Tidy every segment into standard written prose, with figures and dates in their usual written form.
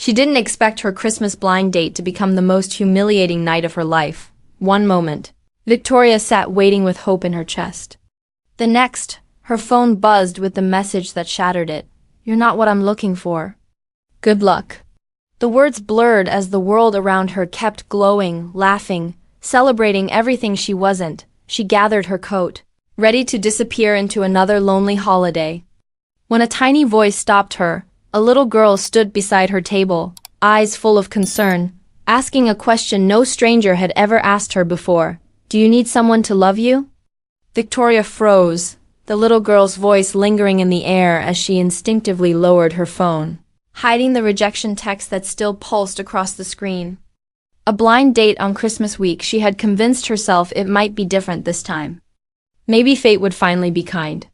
She didn't expect her Christmas blind date to become the most humiliating night of her life. One moment, Victoria sat waiting with hope in her chest. The next, her phone buzzed with the message that shattered it. "You're not what I'm looking for. Good luck." The words blurred as the world around her kept glowing, laughing, celebrating everything she wasn't. She gathered her coat, ready to disappear into another lonely holiday. When a tiny voice stopped her, a little girl stood beside her table, eyes full of concern, asking a question no stranger had ever asked her before. "Do you need someone to love you?" Victoria froze, the little girl's voice lingering in the air as she instinctively lowered her phone, hiding the rejection text that still pulsed across the screen. A blind date on Christmas week, she had convinced herself it might be different this time. Maybe fate would finally be kind.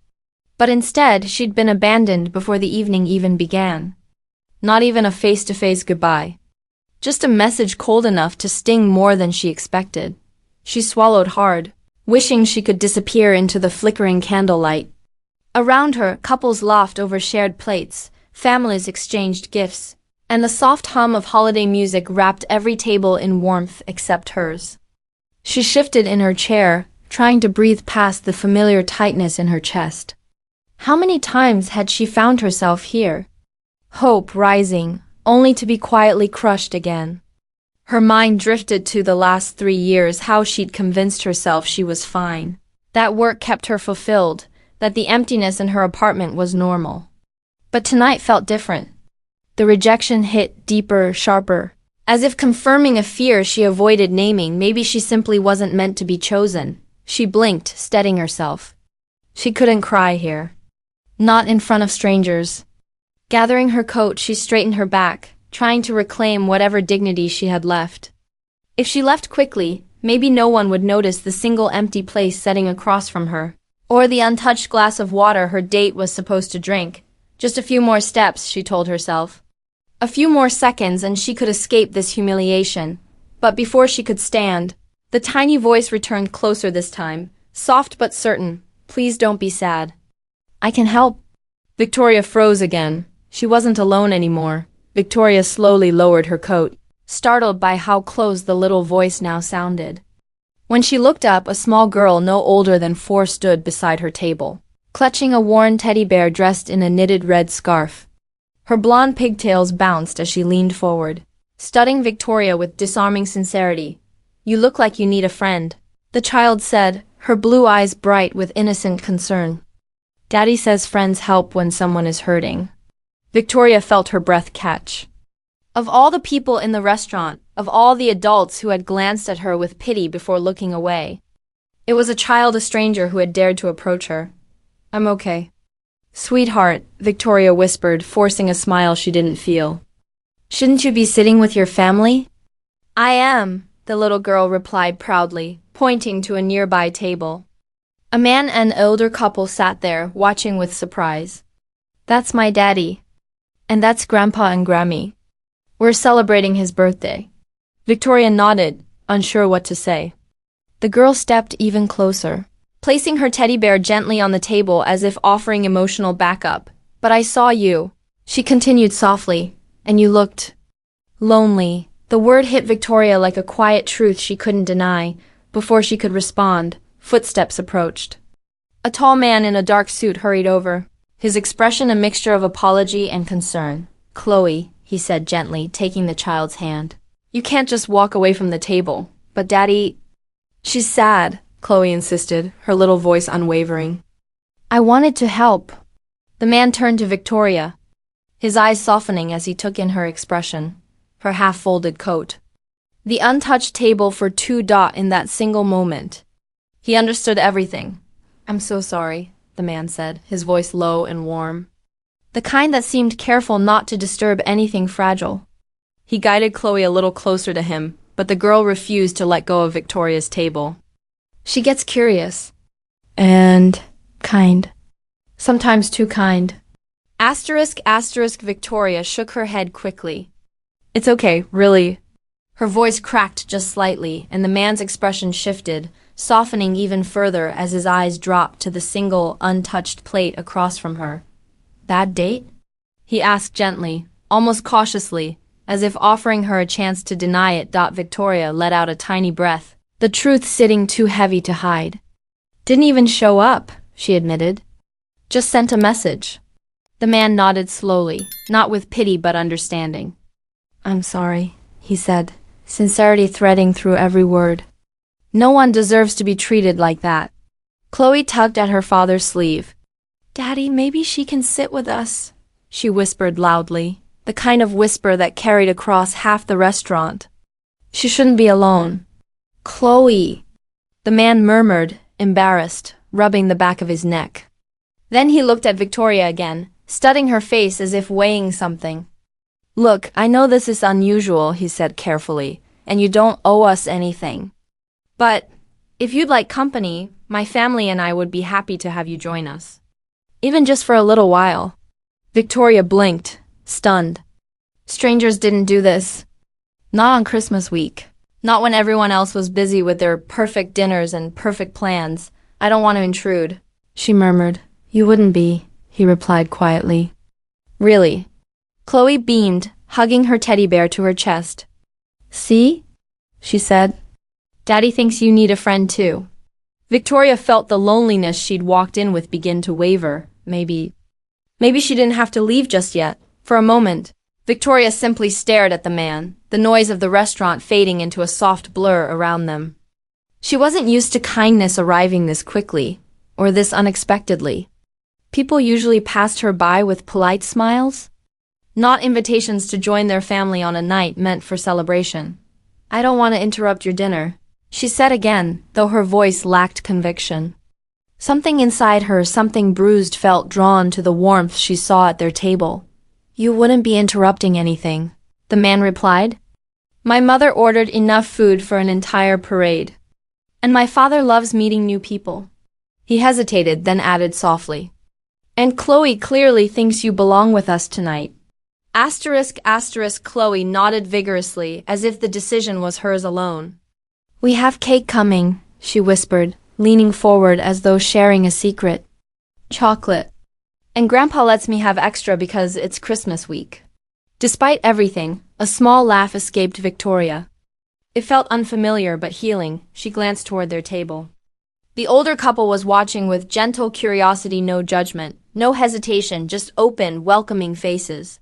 But instead, she'd been abandoned before the evening even began. Not even a face-to-face goodbye. Just a message cold enough to sting more than she expected. She swallowed hard, wishing she could disappear into the flickering candlelight. Around her, couples laughed over shared plates, families exchanged gifts, and the soft hum of holiday music wrapped every table in warmth except hers. She shifted in her chair, trying to breathe past the familiar tightness in her chest. How many times had she found herself here? Hope rising, only to be quietly crushed again. Her mind drifted to the last 3 years, how she'd convinced herself she was fine, that work kept her fulfilled, that the emptiness in her apartment was normal. But tonight felt different. The rejection hit deeper, sharper, as if confirming a fear she avoided naming. Maybe she simply wasn't meant to be chosen. She blinked, steadying herself. She couldn't cry here. Not in front of strangers. Gathering her coat, she straightened her back, trying to reclaim whatever dignity she had left. If she left quickly, maybe no one would notice the single empty place sitting across from her, or the untouched glass of water her date was supposed to drink. Just a few more steps, she told herself. A few more seconds and she could escape this humiliation. But before she could stand, the tiny voice returned closer this time, soft but certain. "Please don't be sad. I can help." Victoria froze again. She wasn't alone anymore. Victoria slowly lowered her coat, startled by how close the little voice now sounded. When she looked up, a small girl no older than 4 stood beside her table, clutching a worn teddy bear dressed in a knitted red scarf. Her blonde pigtails bounced as she leaned forward, studying Victoria with disarming sincerity. "You look like you need a friend," the child said, her blue eyes bright with innocent concern. "Daddy says friends help when someone is hurting." Victoria felt her breath catch. Of all the people in the restaurant, of all the adults who had glanced at her with pity before looking away, it was a child, a stranger, who had dared to approach her. "I'm okay." "Sweetheart," Victoria whispered, forcing a smile she didn't feel. "Shouldn't you be sitting with your family?" "I am," the little girl replied proudly, pointing to a nearby table. A man and older couple sat there, watching with surprise. "That's my daddy. And that's Grandpa and Grammy. We're celebrating his birthday." Victoria nodded, unsure what to say. The girl stepped even closer, placing her teddy bear gently on the table as if offering emotional backup. "But I saw you," she continued softly, "and you looked lonely." The word hit Victoria like a quiet truth she couldn't deny. Before she could respond, footsteps approached. A tall man in a dark suit hurried over, his expression a mixture of apology and concern. "Chloe," he said gently, taking the child's hand. "You can't just walk away from the table." "But Daddy—" "She's sad," Chloe insisted, her little voice unwavering. "I wanted to help." The man turned to Victoria, his eyes softening as he took in her expression, her half-folded coat. The untouched table for 2 in that single moment. He understood everything. "I'm so sorry," the man said, his voice low and warm. The kind that seemed careful not to disturb anything fragile. He guided Chloe a little closer to him, but the girl refused to let go of Victoria's table. "She gets curious. And kind. Sometimes too kind." Victoria shook her head quickly. "It's okay, really." Her voice cracked just slightly, and the man's expression shifted, softening even further as his eyes dropped to the single, untouched plate across from her. "Bad date?" he asked gently, almost cautiously, as if offering her a chance to deny it. Victoria let out a tiny breath, the truth sitting too heavy to hide. Didn't even show up, she admitted. Just sent a message. The man nodded slowly, not with pity but understanding. I'm sorry, he said, sincerity threading through every word. No one deserves to be treated like that. Chloe tugged at her father's sleeve. Daddy, maybe she can sit with us, she whispered loudly, the kind of whisper that carried across half the restaurant. She shouldn't be alone. Chloe, the man murmured, embarrassed, rubbing the back of his neck. Then he looked at Victoria again, studying her face as if weighing something. Look, I know this is unusual, he said carefully, and you don't owe us anything. But if you'd like company, my family and I would be happy to have you join us. Even just for a little while. Victoria blinked, stunned. Strangers didn't do this. Not on Christmas week. Not when everyone else was busy with their perfect dinners and perfect plans. I don't want to intrude, she murmured. You wouldn't be, he replied quietly. Really? Chloe beamed, hugging her teddy bear to her chest. See? She said. Daddy thinks you need a friend too. Victoria felt the loneliness she'd walked in with begin to waver. Maybe she didn't have to leave just yet. For a moment, Victoria simply stared at the man, the noise of the restaurant fading into a soft blur around them. She wasn't used to kindness arriving this quickly, or this unexpectedly. People usually passed her by with polite smiles, not invitations to join their family on a night meant for celebration. I don't want to interrupt your dinner, she said again, though her voice lacked conviction. Something inside her, something bruised, felt drawn to the warmth she saw at their table. You wouldn't be interrupting anything, the man replied. My mother ordered enough food for an entire parade. And my father loves meeting new people. He hesitated, then added softly. And Chloe clearly thinks you belong with us tonight. Chloe nodded vigorously, as if the decision was hers alone. We have cake coming, she whispered, leaning forward as though sharing a secret. Chocolate. And Grandpa lets me have extra because it's Christmas week. Despite everything, a small laugh escaped Victoria. It felt unfamiliar but healing. She glanced toward their table. The older couple was watching with gentle curiosity, no judgment, no hesitation, just open, welcoming faces.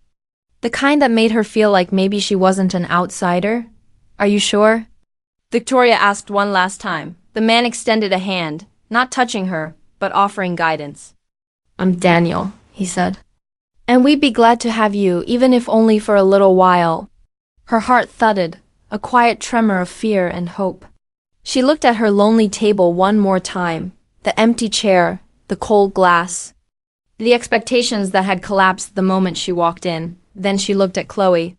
The kind that made her feel like maybe she wasn't an outsider. Are you sure? Victoria asked one last time. The man extended a hand, not touching her, but offering guidance. I'm Daniel, he said. And we'd be glad to have you, even if only for a little while. Her heart thudded, a quiet tremor of fear and hope. She looked at her lonely table one more time, the empty chair, the cold glass, the expectations that had collapsed the moment she walked in. Then she looked at Chloe,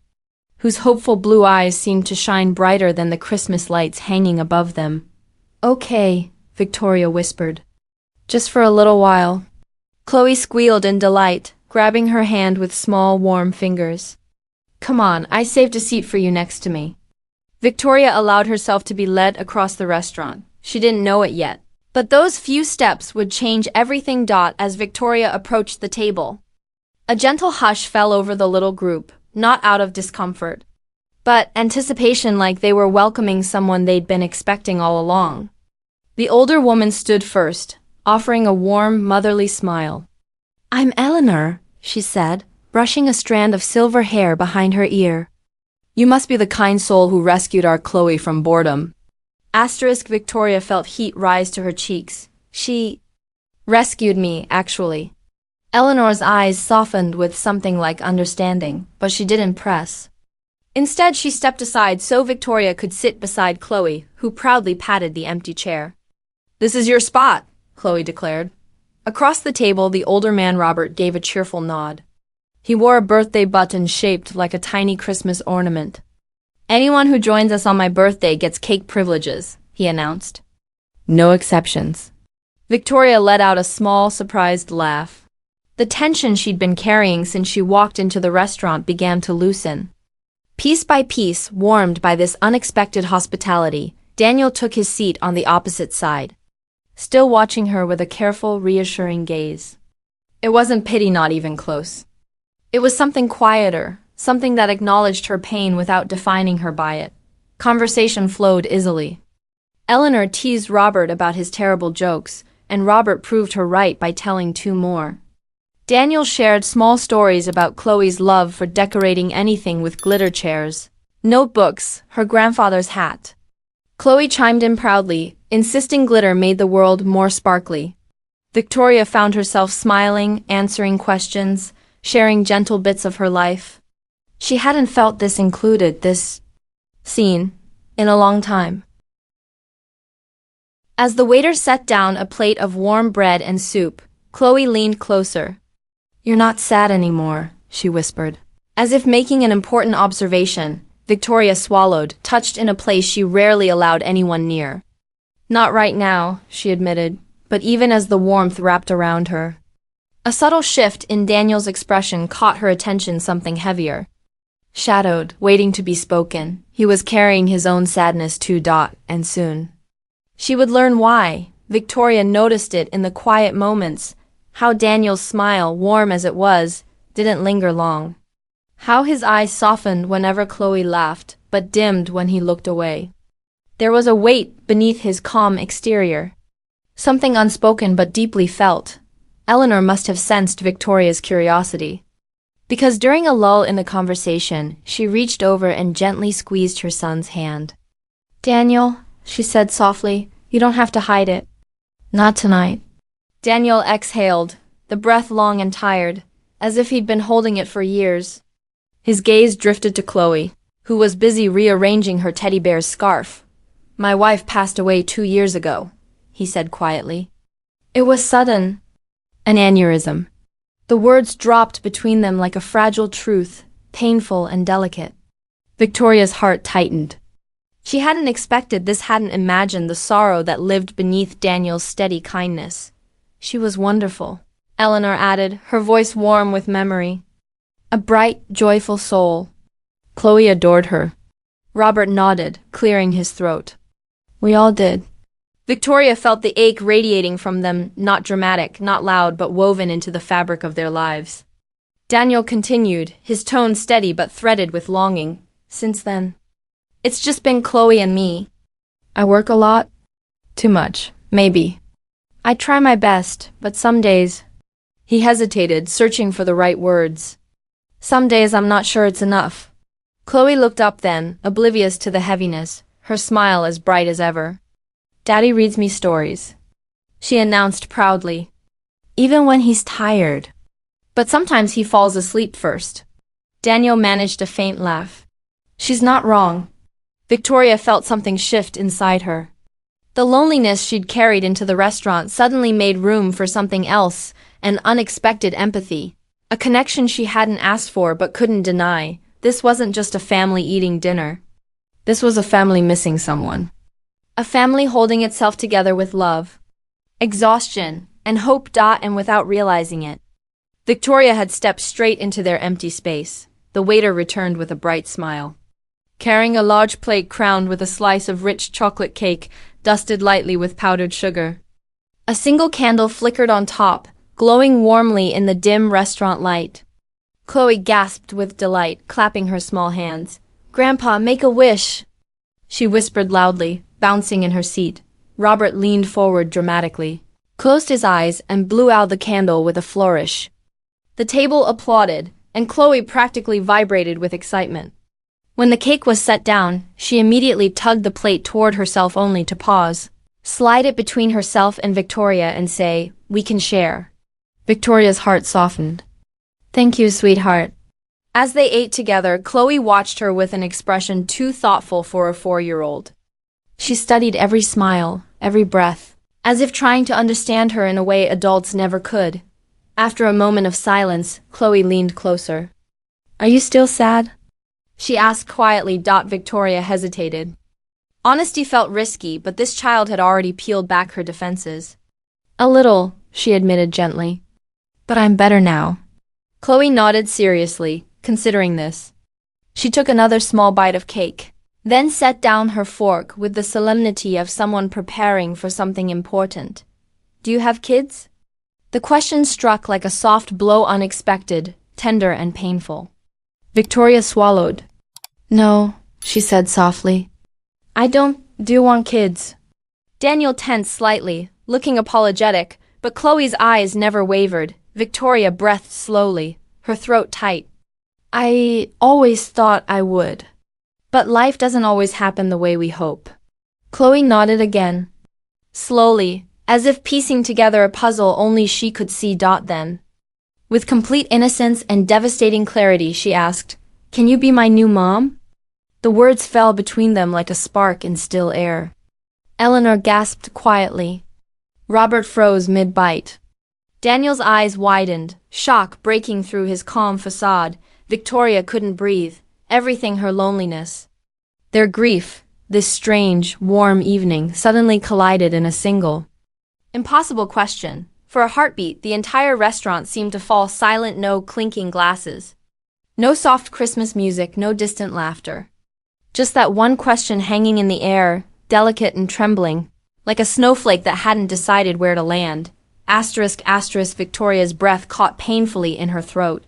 whose hopeful blue eyes seemed to shine brighter than the Christmas lights hanging above them. Okay, Victoria whispered. Just for a little while. Chloe squealed in delight, grabbing her hand with small, warm fingers. Come on, I saved a seat for you next to me. Victoria allowed herself to be led across the restaurant. She didn't know it yet. But those few steps would change everything. As Victoria approached the table, a gentle hush fell over the little group, not out of discomfort, but anticipation, like they were welcoming someone they'd been expecting all along. The older woman stood first, offering a warm, motherly smile. I'm Eleanor, she said, brushing a strand of silver hair behind her ear. You must be the kind soul who rescued our Chloe from boredom. Victoria felt heat rise to her cheeks. She rescued me, actually. Eleanor's eyes softened with something like understanding, but she didn't press. Instead, she stepped aside so Victoria could sit beside Chloe, who proudly patted the empty chair. This is your spot, Chloe declared. Across the table, the older man Robert gave a cheerful nod. He wore a birthday button shaped like a tiny Christmas ornament. Anyone who joins us on my birthday gets cake privileges, he announced. No exceptions. Victoria let out a small, surprised laugh. The tension she'd been carrying since she walked into the restaurant began to loosen. Piece by piece, warmed by this unexpected hospitality, Daniel took his seat on the opposite side, still watching her with a careful, reassuring gaze. It wasn't pity, not even close. It was something quieter, something that acknowledged her pain without defining her by it. Conversation flowed easily. Eleanor teased Robert about his terrible jokes, and Robert proved her right by telling two more. Daniel shared small stories about Chloe's love for decorating anything with glitter chairs, notebooks, her grandfather's hat. Chloe chimed in proudly, insisting glitter made the world more sparkly. Victoria found herself smiling, answering questions, sharing gentle bits of her life. She hadn't felt this scene, in a long time. As the waiter set down a plate of warm bread and soup, Chloe leaned closer. "You're not sad anymore," she whispered. As if making an important observation, Victoria swallowed, touched in a place she rarely allowed anyone near. "Not right now," she admitted, but even as the warmth wrapped around her. A subtle shift in Daniel's expression caught her attention, something heavier. Shadowed, waiting to be spoken, he was carrying his own sadness too, and soon she would learn why. Victoria noticed it in the quiet moments, how Daniel's smile, warm as it was, didn't linger long. How his eyes softened whenever Chloe laughed, but dimmed when he looked away. There was a weight beneath his calm exterior. Something unspoken but deeply felt. Eleanor must have sensed Victoria's curiosity, because during a lull in the conversation, she reached over and gently squeezed her son's hand. "Daniel," she said softly, "you don't have to hide it." "Not tonight." Daniel exhaled, the breath long and tired, as if he'd been holding it for years. His gaze drifted to Chloe, who was busy rearranging her teddy bear's scarf. "My wife passed away 2 years ago," he said quietly. "It was sudden." "An aneurysm." The words dropped between them like a fragile truth, painful and delicate. Victoria's heart tightened. She hadn't expected this, hadn't imagined the sorrow that lived beneath Daniel's steady kindness. "She was wonderful," Eleanor added, her voice warm with memory. "A bright, joyful soul." "Chloe adored her." Robert nodded, clearing his throat. "We all did." Victoria felt the ache radiating from them, not dramatic, not loud, but woven into the fabric of their lives. Daniel continued, his tone steady but threaded with longing. "Since then, it's just been Chloe and me. I work a lot. Too much, maybe. I try my best, but some days—" He hesitated, searching for the right words. "Some days I'm not sure it's enough." Chloe looked up then, oblivious to the heaviness, her smile as bright as ever. "Daddy reads me stories," she announced proudly. "Even when he's tired. But sometimes he falls asleep first." Daniel managed a faint laugh. "She's not wrong." Victoria felt something shift inside her. The loneliness she'd carried into the restaurant suddenly made room for something else, an unexpected empathy. A connection she hadn't asked for but couldn't deny. This wasn't just a family eating dinner. This was a family missing someone. A family holding itself together with love, exhaustion, and hope. And without realizing it, Victoria had stepped straight into their empty space. The waiter returned with a bright smile, carrying a large plate crowned with a slice of rich chocolate cake dusted lightly with powdered sugar. A single candle flickered on top, glowing warmly in the dim restaurant light. Chloe gasped with delight, clapping her small hands. "Grandpa, make a wish," she whispered loudly, bouncing in her seat. Robert leaned forward dramatically, closed his eyes, and blew out the candle with a flourish. The table applauded, and Chloe practically vibrated with excitement. When the cake was set down, she immediately tugged the plate toward herself only to pause, slide it between herself and Victoria and say, "We can share." Victoria's heart softened. "Thank you, sweetheart." As they ate together, Chloe watched her with an expression too thoughtful for a 4-year-old. She studied every smile, every breath, as if trying to understand her in a way adults never could. After a moment of silence, Chloe leaned closer. "Are you still sad?" she asked quietly. Victoria hesitated. Honesty felt risky, but this child had already peeled back her defenses. "A little," she admitted gently. "But I'm better now." Chloe nodded seriously, considering this. She took another small bite of cake, then set down her fork with the solemnity of someone preparing for something important. "Do you have kids?" The question struck like a soft blow, unexpected, tender and painful. Victoria swallowed. No, she said softly. I don't want kids. Daniel tensed slightly, looking apologetic, but Chloe's eyes never wavered. Victoria breathed slowly, her throat tight. I always thought I would. But life doesn't always happen the way we hope. Chloe nodded again. Slowly, as if piecing together a puzzle only she could see. Then, with complete innocence and devastating clarity, she asked, Can you be my new mom? The words fell between them like a spark in still air. Eleanor gasped quietly. Robert froze mid-bite. Daniel's eyes widened, shock breaking through his calm facade. Victoria couldn't breathe, everything her loneliness. Their grief, this strange, warm evening, suddenly collided in a single, impossible question. For a heartbeat, the entire restaurant seemed to fall silent. No clinking glasses. No soft Christmas music, no distant laughter. Just that one question hanging in the air, delicate and trembling, like a snowflake that hadn't decided where to land. Asterisk, asterisk, Victoria's breath caught painfully in her throat.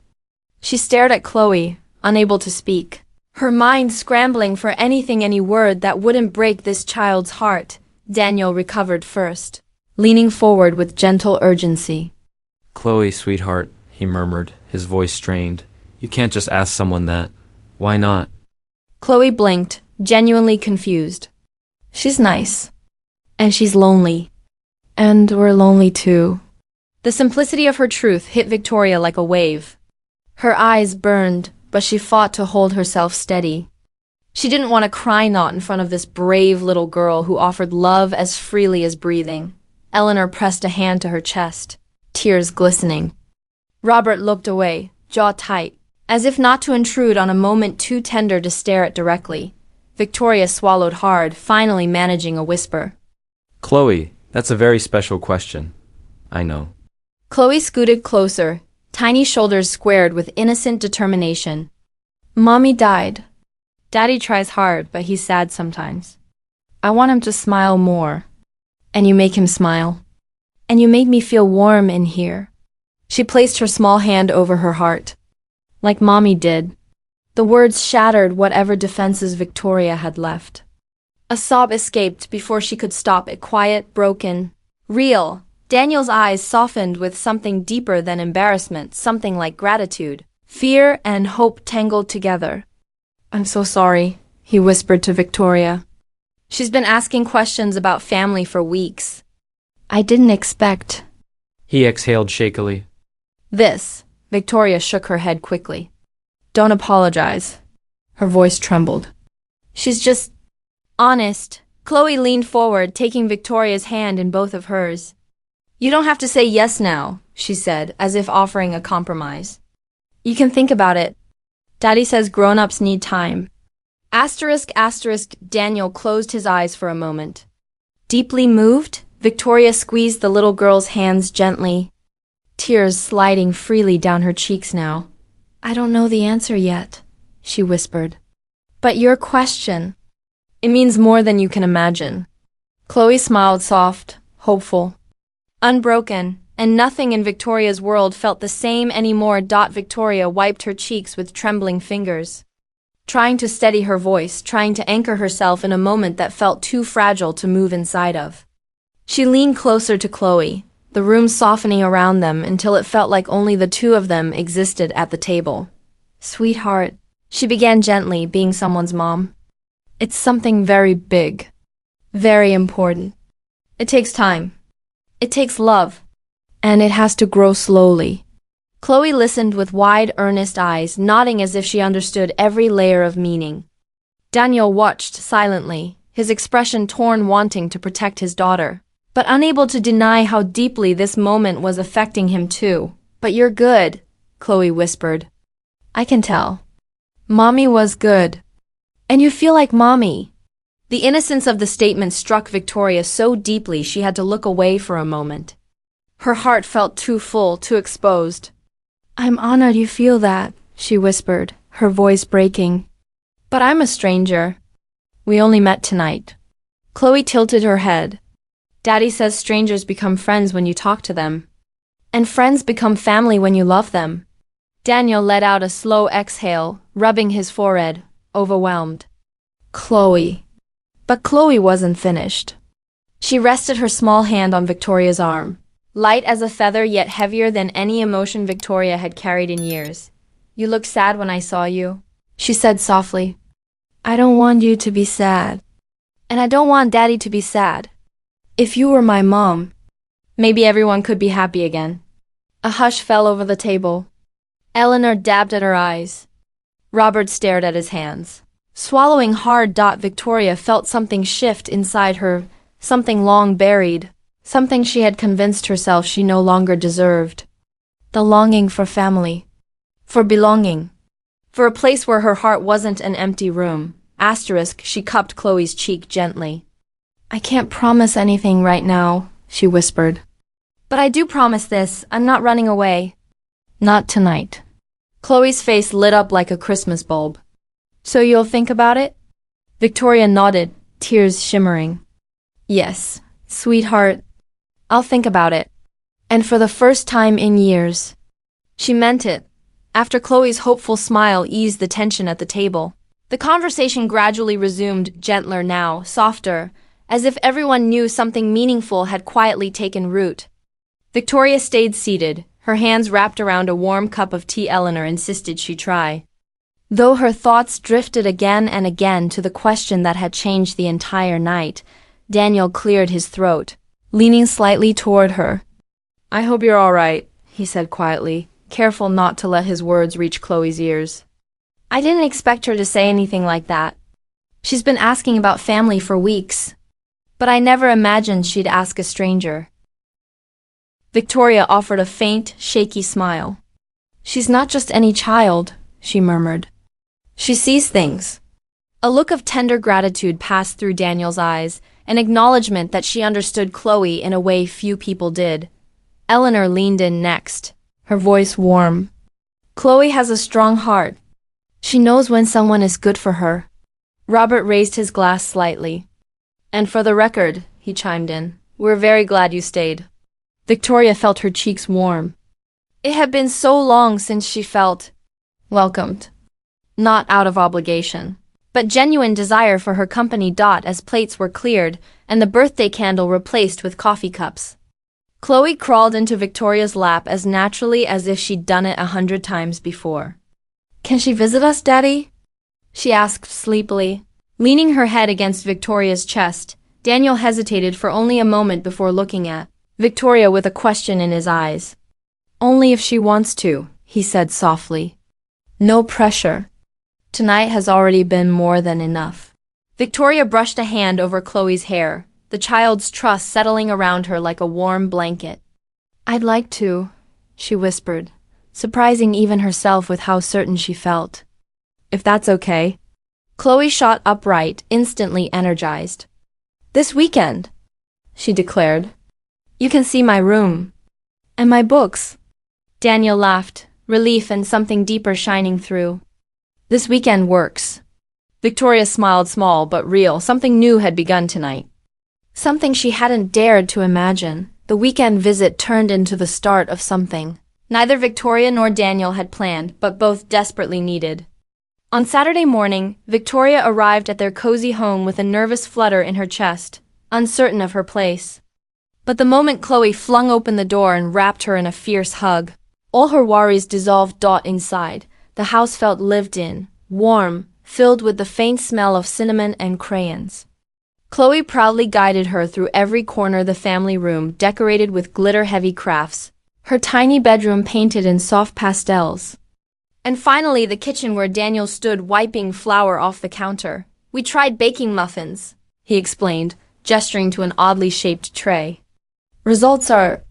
She stared at Chloe, unable to speak, her mind scrambling for any word that wouldn't break this child's heart. Daniel recovered first, leaning forward with gentle urgency. Chloe, sweetheart, he murmured, his voice strained. You can't just ask someone that. Why not? Chloe blinked, genuinely confused. She's nice. And she's lonely. And we're lonely too. The simplicity of her truth hit Victoria like a wave. Her eyes burned, but she fought to hold herself steady. She didn't want to cry not in front of this brave little girl who offered love as freely as breathing. Eleanor pressed a hand to her chest, tears glistening. Robert looked away, jaw tight, as if not to intrude on a moment too tender to stare at directly. Victoria swallowed hard, finally managing a whisper. Chloe, that's a very special question. I know. Chloe scooted closer, tiny shoulders squared with innocent determination. Mommy died. Daddy tries hard, but he's sad sometimes. I want him to smile more. And you make him smile. And you made me feel warm in here. She placed her small hand over her heart. Like Mommy did. The words shattered whatever defenses Victoria had left. A sob escaped before she could stop it, quiet, broken, real. Daniel's eyes softened with something deeper than embarrassment, something like gratitude. Fear and hope tangled together. I'm so sorry, he whispered to Victoria. She's been asking questions about family for weeks. I didn't expect. He exhaled shakily. This. Victoria shook her head quickly. Don't apologize. Her voice trembled. She's just honest. Chloe leaned forward, taking Victoria's hand in both of hers. You don't have to say yes now, she said, as if offering a compromise. You can think about it. Daddy says grown-ups need time. Asterisk, asterisk, Daniel closed his eyes for a moment. Deeply moved, Victoria squeezed the little girl's hands gently, tears sliding freely down her cheeks now. I don't know the answer yet, she whispered. But your question, it means more than you can imagine. Chloe smiled soft, hopeful, unbroken, and nothing in Victoria's world felt the same anymore. Victoria wiped her cheeks with trembling fingers, trying to steady her voice, trying to anchor herself in a moment that felt too fragile to move inside of. She leaned closer to Chloe, the room softening around them until it felt like only the two of them existed at the table. Sweetheart, she began gently, being someone's mom. It's something very big, very important. It takes time. It takes love. And it has to grow slowly. Chloe listened with wide, earnest eyes, nodding as if she understood every layer of meaning. Daniel watched silently, his expression torn, wanting to protect his daughter, but unable to deny how deeply this moment was affecting him too. But you're good, Chloe whispered. I can tell. Mommy was good. And you feel like Mommy. The innocence of the statement struck Victoria so deeply she had to look away for a moment. Her heart felt too full, too exposed. I'm honored you feel that, she whispered, her voice breaking. But I'm a stranger. We only met tonight. Chloe tilted her head. Daddy says strangers become friends when you talk to them. And friends become family when you love them. Daniel let out a slow exhale, rubbing his forehead, overwhelmed. Chloe. But Chloe wasn't finished. She rested her small hand on Victoria's arm, light as a feather yet heavier than any emotion Victoria had carried in years. You looked sad when I saw you, she said softly. I don't want you to be sad. And I don't want Daddy to be sad. If you were my mom, maybe everyone could be happy again. A hush fell over the table. Eleanor dabbed at her eyes. Robert stared at his hands. Swallowing hard, Victoria felt something shift inside her, something long buried, something she had convinced herself she no longer deserved. The longing for family. For belonging. For a place where her heart wasn't an empty room. She cupped Chloe's cheek gently. I can't promise anything right now, she whispered. But I do promise this, I'm not running away. Not tonight. Chloe's face lit up like a Christmas bulb. So you'll think about it? Victoria nodded, tears shimmering. Yes, sweetheart. I'll think about it. And for the first time in years. She meant it. After Chloe's hopeful smile eased the tension at the table, the conversation gradually resumed, gentler now, softer, as if everyone knew something meaningful had quietly taken root. Victoria stayed seated, her hands wrapped around a warm cup of tea. Eleanor insisted she try. Though her thoughts drifted again and again to the question that had changed the entire night, Daniel cleared his throat, leaning slightly toward her. I hope you're all right, he said quietly, careful not to let his words reach Chloe's ears. I didn't expect her to say anything like that. She's been asking about family for weeks. But I never imagined she'd ask a stranger. Victoria offered a faint, shaky smile. She's not just any child, she murmured. She sees things. A look of tender gratitude passed through Daniel's eyes, an acknowledgement that she understood Chloe in a way few people did. Eleanor leaned in next, her voice warm. Chloe has a strong heart. She knows when someone is good for her. Robert raised his glass slightly. And for the record, he chimed in, we're very glad you stayed. Victoria felt her cheeks warm. It had been so long since she felt welcomed. Not out of obligation, but genuine desire for her company. As plates were cleared and the birthday candle replaced with coffee cups, Chloe crawled into Victoria's lap as naturally as if she'd done it 100 times before. Can she visit us, Daddy? She asked sleepily. Leaning her head against Victoria's chest, Daniel hesitated for only a moment before looking at Victoria with a question in his eyes. Only if she wants to, he said softly. No pressure. Tonight has already been more than enough. Victoria brushed a hand over Chloe's hair, the child's trust settling around her like a warm blanket. I'd like to, she whispered, surprising even herself with how certain she felt. If that's okay. Chloe shot upright, instantly energized. This weekend, she declared. You can see my room. And my books. Daniel laughed, relief and something deeper shining through. This weekend works. Victoria smiled, small but real. Something new had begun tonight. Something she hadn't dared to imagine. The weekend visit turned into the start of something neither Victoria nor Daniel had planned, but both desperately needed. On Saturday morning, Victoria arrived at their cozy home with a nervous flutter in her chest, uncertain of her place. But the moment Chloe flung open the door and wrapped her in a fierce hug, all her worries dissolved. Inside, the house felt lived in, warm, filled with the faint smell of cinnamon and crayons. Chloe proudly guided her through every corner, the family room decorated with glitter-heavy crafts, her tiny bedroom painted in soft pastels. And finally the kitchen where Daniel stood wiping flour off the counter. We tried baking muffins, he explained, gesturing to an oddly shaped tray. Results are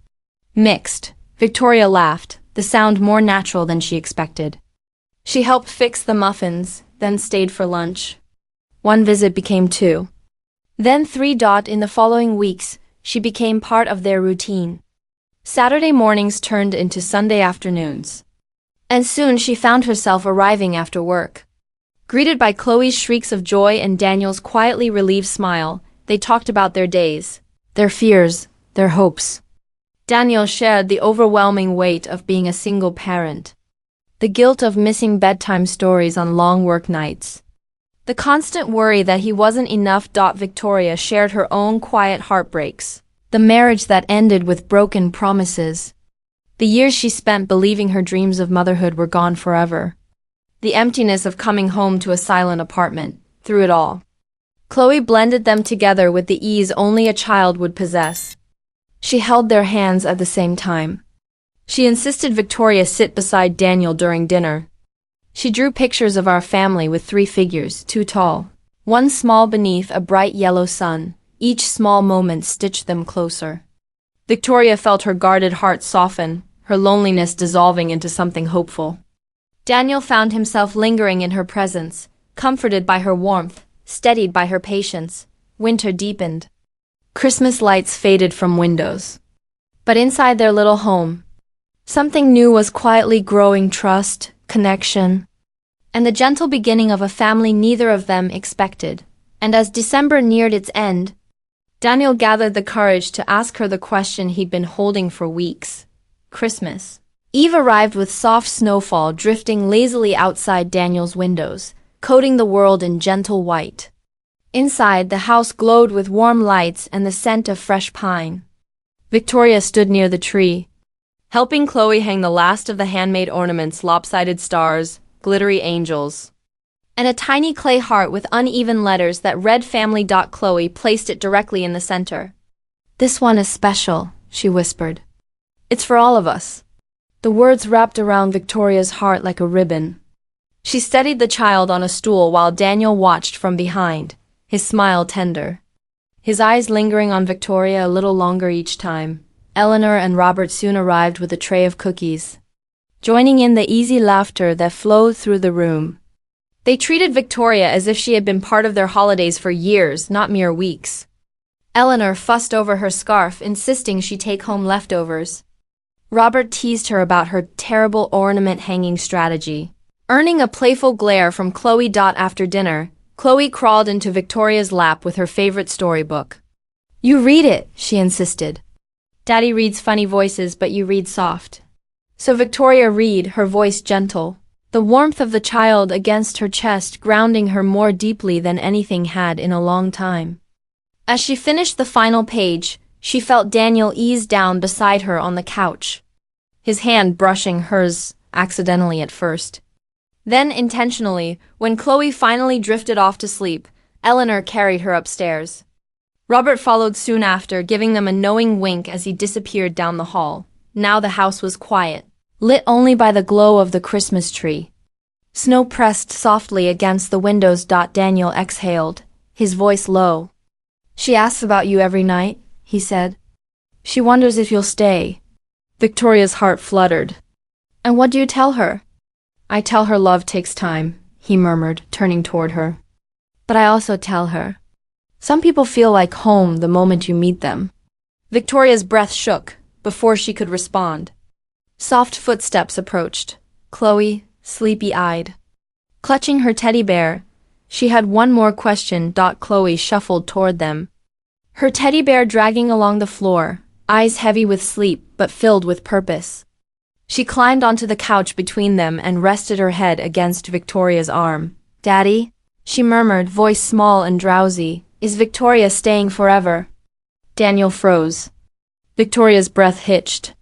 mixed. Victoria laughed, the sound more natural than she expected. She helped fix the muffins, then stayed for lunch. One visit became 2. Then 3. In the following weeks, she became part of their routine. Saturday mornings turned into Sunday afternoons. And soon she found herself arriving after work. Greeted by Chloe's shrieks of joy and Daniel's quietly relieved smile, they talked about their days, their fears, their hopes. Daniel shared the overwhelming weight of being a single parent. The guilt of missing bedtime stories on long work nights. The constant worry that he wasn't enough. Victoria shared her own quiet heartbreaks. The marriage that ended with broken promises. The years she spent believing her dreams of motherhood were gone forever. The emptiness of coming home to a silent apartment. Through it all, Chloe blended them together with the ease only a child would possess. She held their hands at the same time. She insisted Victoria sit beside Daniel during dinner. She drew pictures of our family with 3 figures, 2 tall, 1 small beneath a bright yellow sun. Each small moment stitched them closer. Victoria felt her guarded heart soften, her loneliness dissolving into something hopeful. Daniel found himself lingering in her presence, comforted by her warmth, steadied by her patience. Winter deepened. Christmas lights faded from windows. But inside their little home, something new was quietly growing: trust, connection, and the gentle beginning of a family neither of them expected. And as December neared its end, Daniel gathered the courage to ask her the question he'd been holding for weeks. Christmas Eve arrived with soft snowfall drifting lazily outside Daniel's windows, coating the world in gentle white. Inside, the house glowed with warm lights and the scent of fresh pine. Victoria stood near the tree, helping Chloe hang the last of the handmade ornaments: lopsided stars, glittery angels, and a tiny clay heart with uneven letters that read family. Chloe placed it directly in the center. "This one is special," she whispered. "It's for all of us." The words wrapped around Victoria's heart like a ribbon. She steadied the child on a stool while Daniel watched from behind, his smile tender, his eyes lingering on Victoria a little longer each time. Eleanor and Robert soon arrived with a tray of cookies, joining in the easy laughter that flowed through the room. They treated Victoria as if she had been part of their holidays for years, not mere weeks. Eleanor fussed over her scarf, insisting she take home leftovers. Robert teased her about her terrible ornament hanging strategy. Earning a playful glare from Chloe. After dinner, Chloe crawled into Victoria's lap with her favorite storybook. "You read it," she insisted. "Daddy reads funny voices, but you read soft." So Victoria read, her voice gentle, the warmth of the child against her chest grounding her more deeply than anything had in a long time. As she finished the final page, she felt Daniel ease down beside her on the couch, his hand brushing hers, accidentally at first. Then intentionally, when Chloe finally drifted off to sleep, Eleanor carried her upstairs. Robert followed soon after, giving them a knowing wink as he disappeared down the hall. Now the house was quiet, lit only by the glow of the Christmas tree. Snow pressed softly against the windows. Daniel exhaled, his voice low. "She asks about you every night," he said. "She wonders if you'll stay." Victoria's heart fluttered. "And what do you tell her?" "I tell her love takes time," he murmured, turning toward her. "But I also tell her, some people feel like home the moment you meet them." Victoria's breath shook before she could respond. Soft footsteps approached. Chloe, sleepy-eyed, clutching her teddy bear. She had one more question. Chloe shuffled toward them, her teddy bear dragging along the floor, eyes heavy with sleep but filled with purpose. She climbed onto the couch between them and rested her head against Victoria's arm. "Daddy?" she murmured, voice small and drowsy. "Is Victoria staying forever?" Daniel froze. Victoria's breath hitched.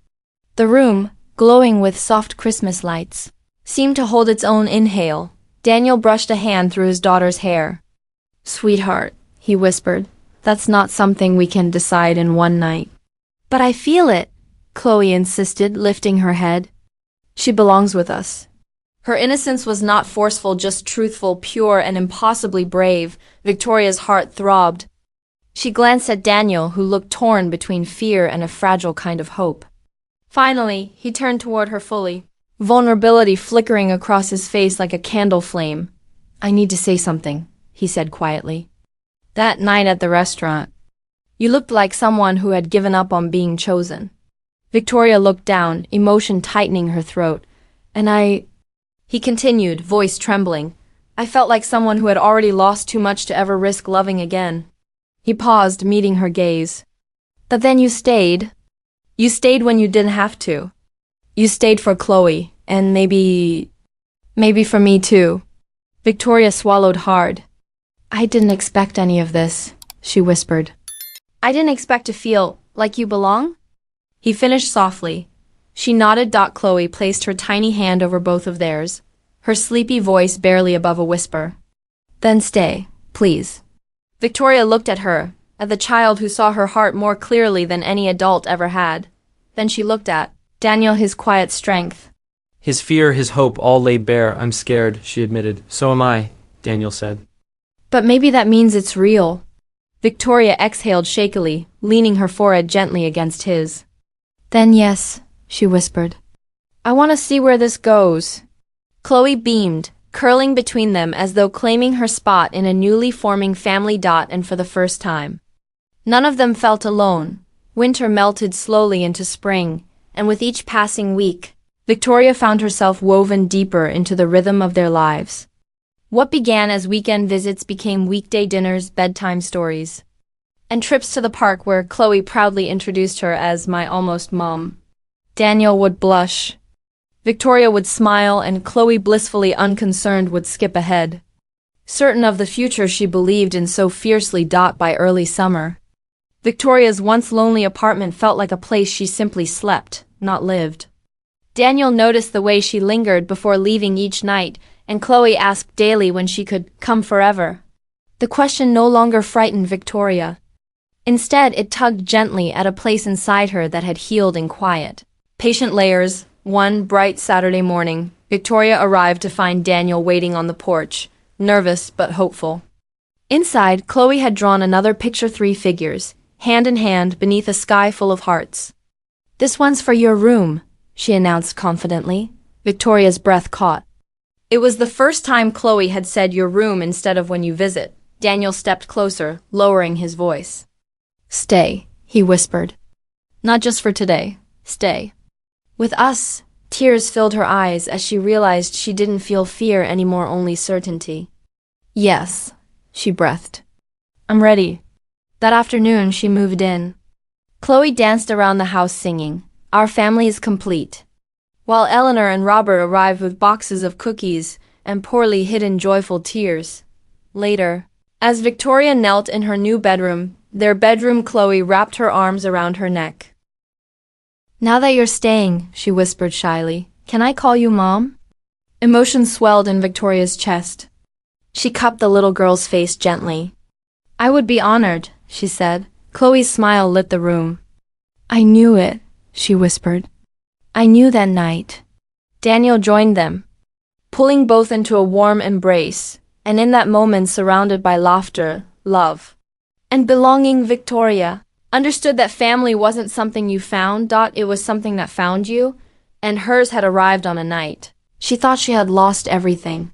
The room, glowing with soft Christmas lights, seemed to hold its own inhale. Daniel brushed a hand through his daughter's hair. "Sweetheart," he whispered, "that's not something we can decide in one night." "But I feel it," Chloe insisted, lifting her head. "She belongs with us." Her innocence was not forceful, just truthful, pure, and impossibly brave. Victoria's heart throbbed. She glanced at Daniel, who looked torn between fear and a fragile kind of hope. Finally, he turned toward her fully, vulnerability flickering across his face like a candle flame. "I need to say something," he said quietly. "That night at the restaurant, you looked like someone who had given up on being chosen." Victoria looked down, emotion tightening her throat. "And he continued, voice trembling, "I felt like someone who had already lost too much to ever risk loving again." He paused, meeting her gaze. "But then you stayed. You stayed when you didn't have to. You stayed for Chloe." And maybe for me too. Victoria swallowed hard. I didn't expect any of this, she whispered. I didn't expect to feel like you belong? He finished softly. She nodded. Chloe placed her tiny hand over both of theirs, her sleepy voice barely above a whisper. Then stay, please. Victoria looked at her, at the child who saw her heart more clearly than any adult ever had. Then she looked at Daniel, his quiet strength. His fear, his hope, all lay bare. I'm scared, she admitted. So am I, Daniel said. But maybe that means it's real. Victoria exhaled shakily, leaning her forehead gently against his. Then yes, she whispered. I want to see where this goes. Chloe beamed, curling between them as though claiming her spot in a newly forming family. And for the first time, none of them felt alone. Winter melted slowly into spring, and with each passing week, Victoria found herself woven deeper into the rhythm of their lives. What began as weekend visits became weekday dinners, bedtime stories, and trips to the park where Chloe proudly introduced her as my almost mom. Daniel would blush. Victoria would smile, and Chloe, blissfully unconcerned, would skip ahead, certain of the future she believed in so fiercely. By early summer, Victoria's once lonely apartment felt like a place she simply slept, not lived. Daniel noticed the way she lingered before leaving each night, and Chloe asked daily when she could come forever. The question no longer frightened Victoria. Instead, it tugged gently at a place inside her that had healed in quiet, patient layers. One bright Saturday morning, Victoria arrived to find Daniel waiting on the porch, nervous but hopeful. Inside, Chloe had drawn another picture, 3 figures, hand in hand beneath a sky full of hearts. This one's for your room, she announced confidently. Victoria's breath caught. It was the first time Chloe had said your room instead of when you visit. Daniel stepped closer, lowering his voice. Stay, he whispered. Not just for today. Stay. With us. Tears filled her eyes as she realized she didn't feel fear anymore, only certainty. Yes, she breathed. I'm ready. That afternoon she moved in. Chloe danced around the house singing, Our family is complete, while Eleanor and Robert arrived with boxes of cookies and poorly hidden joyful tears. Later, as Victoria knelt in her new bedroom, their bedroom, Chloe wrapped her arms around her neck. Now that you're staying, she whispered shyly, can I call you Mom? Emotion swelled in Victoria's chest. She cupped the little girl's face gently. I would be honored, she said. Chloe's smile lit the room. I knew it, she whispered. I knew that night. Daniel joined them, pulling both into a warm embrace, and in that moment, surrounded by laughter, love, and belonging, Victoria understood that family wasn't something you found. It was something that found you, and hers had arrived on a night she thought she had lost everything.